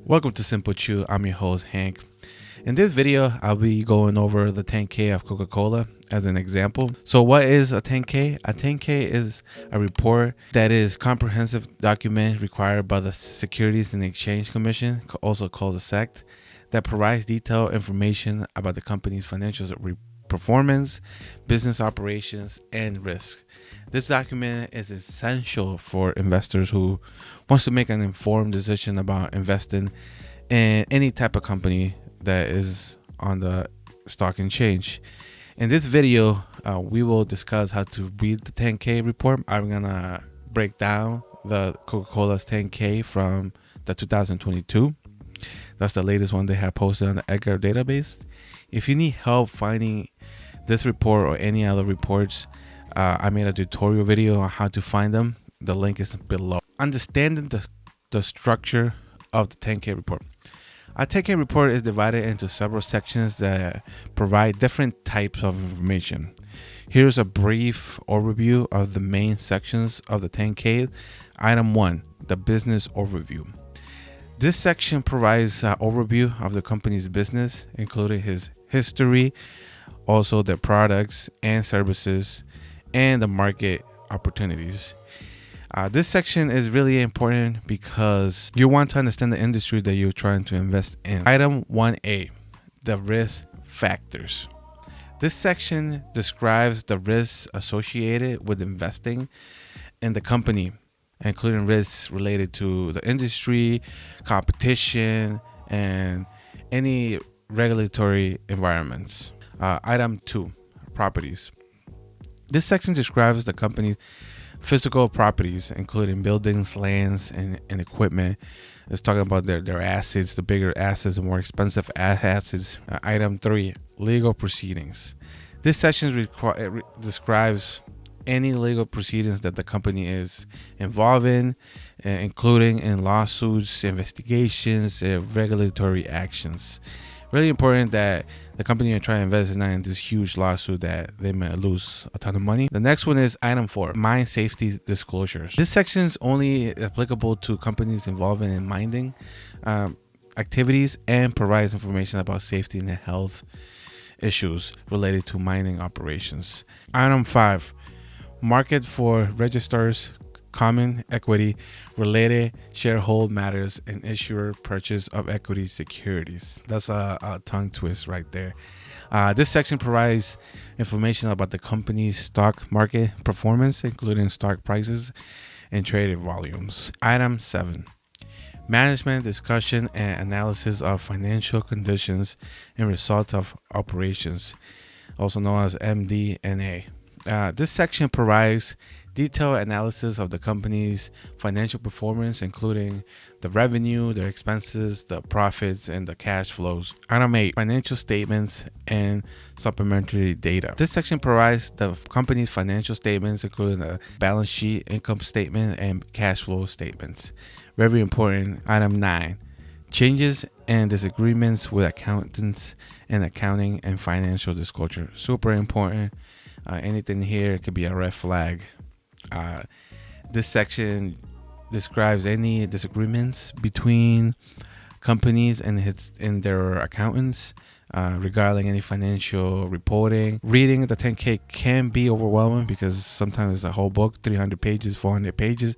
Welcome to SimpleChew. I'm your host, Hank. In this video, I'll be going over the 10K of Coca-Cola as an example. So what is a 10K? A 10K is a report that is a comprehensive document required by the Securities and Exchange Commission, also called the SEC, that provides detailed information about the company's financial performance, business operations, and risk. This document is essential for investors who wants to make an informed decision about investing in any type of company that is on the stock exchange. In this video, we will discuss how to read the 10K report. I'm gonna break down the Coca-Cola's 10K from the 2022. That's the latest one they have posted on the Edgar database. If you need help finding this report or any other reports, I made a tutorial video on how to find them. The link is below. Understanding the structure of the 10K report. A 10K report is divided into several sections that provide different types of information. Here's a brief overview of the main sections of the 10K. Item 1, the business overview. This section provides an overview of the company's business, including his history, also their products and services, and the market opportunities. This section is really important because you want to understand the industry that you're trying to invest in. Item 1A, the risk factors. This section describes the risks associated with investing in the company, including risks related to the industry, competition, and any regulatory environments. Item 2, properties. This section describes the company's physical properties, including buildings, lands, and equipment. It's talking about their assets, the bigger assets, the more expensive assets. Item 3, legal proceedings. This section describes any legal proceedings that the company is involved in, including in lawsuits, investigations, regulatory actions. Really important that the company you're trying to invest in not in this huge lawsuit that they may lose a ton of money. The next one is item 4, mine safety disclosures. This section is only applicable to companies involved in mining activities and provides information about safety and health issues related to mining operations. Item 5, market for registrars, common equity related shareholder matters, and issuer purchase of equity securities. That's a tongue twist right there. This section provides information about the company's stock market performance, including stock prices and trading volumes. Item 7, management discussion and analysis of financial conditions and results of operations, also known as MD&A. This section provides detailed analysis of the company's financial performance, including the revenue, their expenses, the profits, and the cash flows. Item 8, financial statements and supplementary data. This section provides the company's financial statements, including the balance sheet, income statement, and cash flow statements. Very important. Item 9, changes and disagreements with accountants and accounting and financial disclosure. Super important. Anything here could be a red flag. This section describes any disagreements between companies and their accountants regarding any financial reporting. Reading the 10K can be overwhelming because sometimes it's a whole book, 300 pages, 400 pages,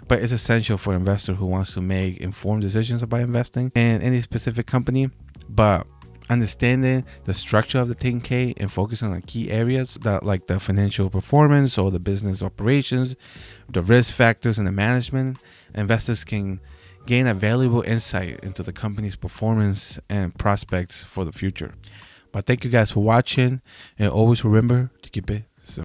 but it's essential for an investor who wants to make informed decisions about investing in any specific company. But understanding the structure of the 10K and focusing on key areas that like the financial performance or the business operations, the risk factors, and the management, investors can gain a valuable insight into the company's performance and prospects for the future. But thank you guys for watching, and always remember to keep it